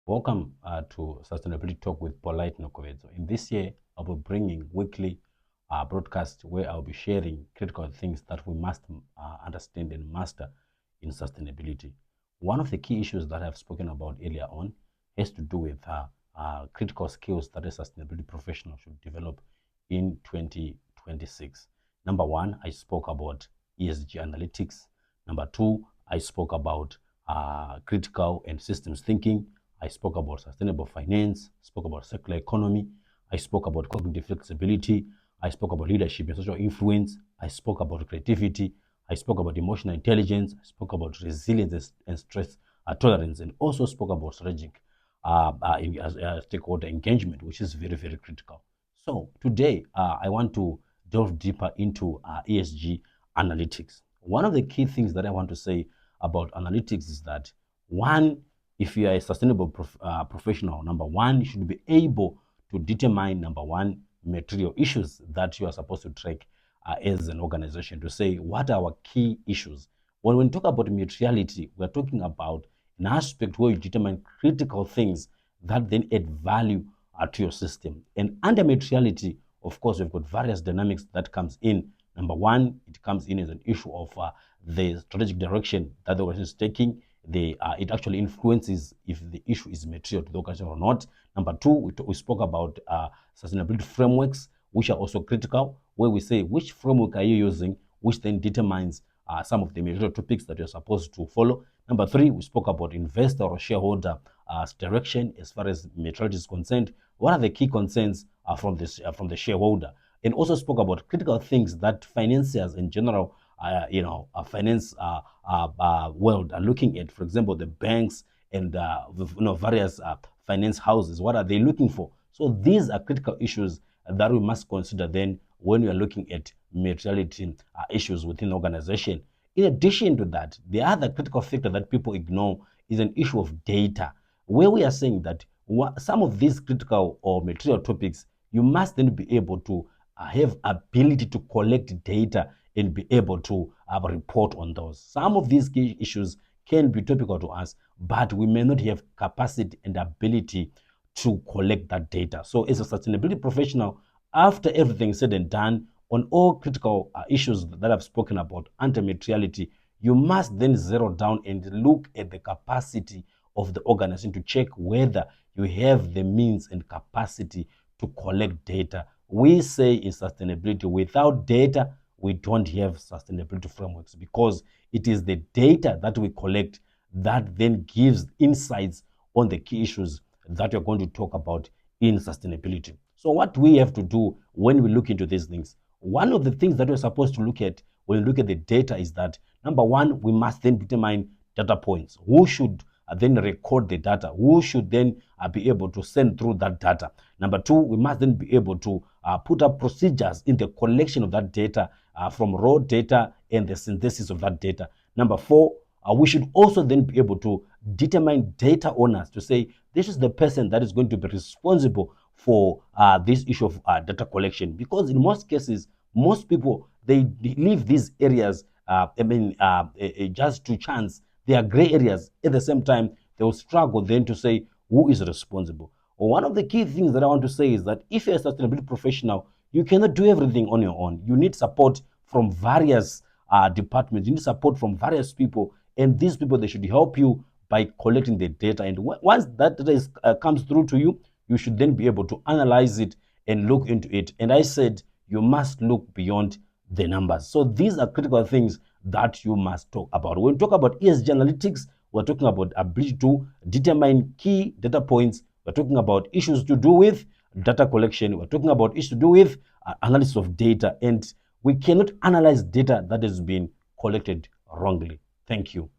Welcome to Sustainability Talk with Polite Nhokovedzo. In this year, I'll be bringing weekly broadcasts where I'll be sharing critical things that we must understand and master in sustainability. One of the key issues that I've spoken about earlier on has to do with critical skills that a sustainability professional should develop in 2026. Number one, I spoke about ESG analytics. Number two, I spoke about critical and systems thinking. I spoke about sustainable finance, spoke about circular economy, I spoke about cognitive flexibility, I spoke about leadership and social influence, I spoke about creativity, I spoke about emotional intelligence, I spoke about resilience and stress tolerance, and also spoke about strategic stakeholder engagement, which is very, very critical. So today, I want to delve deeper into ESG analytics. One of the key things that I want to say about analytics is that, one, if you are a sustainable professional, number one, you should be able to determine, number one, material issues that you are supposed to track as an organization, to say what are our key issues. When we talk about materiality, we're talking about an aspect where you determine critical things that then add value to your system. And under materiality, of course, we've got various dynamics that comes in. Number one, it comes in as an issue of the strategic direction that the organization is taking. It actually influences if the issue is material to the organization or not. Number two, we spoke about sustainability frameworks, which are also critical, where we say which framework are you using, which then determines some of the material topics that you're supposed to follow. Number three, we spoke about investor or shareholder direction as far as materiality is concerned. What are the key concerns from the shareholder? And also spoke about critical things that financiers in general, finance world are looking at. For example, the banks and various finance houses. What are they looking for? So these are critical issues that we must consider then when we are looking at materiality issues within the organization. In addition to that, the other critical factor that people ignore is an issue of data, where we are saying that some of these critical or material topics, you must then be able to have ability to collect data and be able to report on those. Some of these key issues can be topical to us, but we may not have capacity and ability to collect that data. So as a sustainability professional, after everything said and done on all critical issues that I've spoken about under materiality, you must then zero down and look at the capacity of the organization to check whether you have the means and capacity to collect data. We say in sustainability, without data, we don't have sustainability frameworks, because it is the data that we collect that then gives insights on the key issues that we're going to talk about in sustainability. So what we have to do when we look into these things, one of the things that we're supposed to look at when we look at the data is that, number one, we must then determine data points. Who should then record the data? Who should then be able to send through that data? Number two, we must then be able to put up procedures in the collection of that data from raw data and the synthesis of that data. Number four, we should also then be able to determine data owners, to say this is the person that is going to be responsible for this issue of data collection. Because in most cases, most people, they leave these areas just to chance. They are gray areas. At the same time, they will struggle then to say who is responsible. One of the key things that I want to say is that if you're a sustainability professional, you cannot do everything on your own. You need support from various departments. You need support from various people, and these people, they should help you by collecting the data. And once that data comes through to you, you should then be able to analyze it and look into it. And I said you must look beyond the numbers. So these are critical things that you must talk about. When we talk about ESG analytics, we're talking about ability to determine key data points. We're talking about issues to do with data collection. We're talking about issues to do with analysis of data. And we cannot analyze data that has been collected wrongly. Thank you.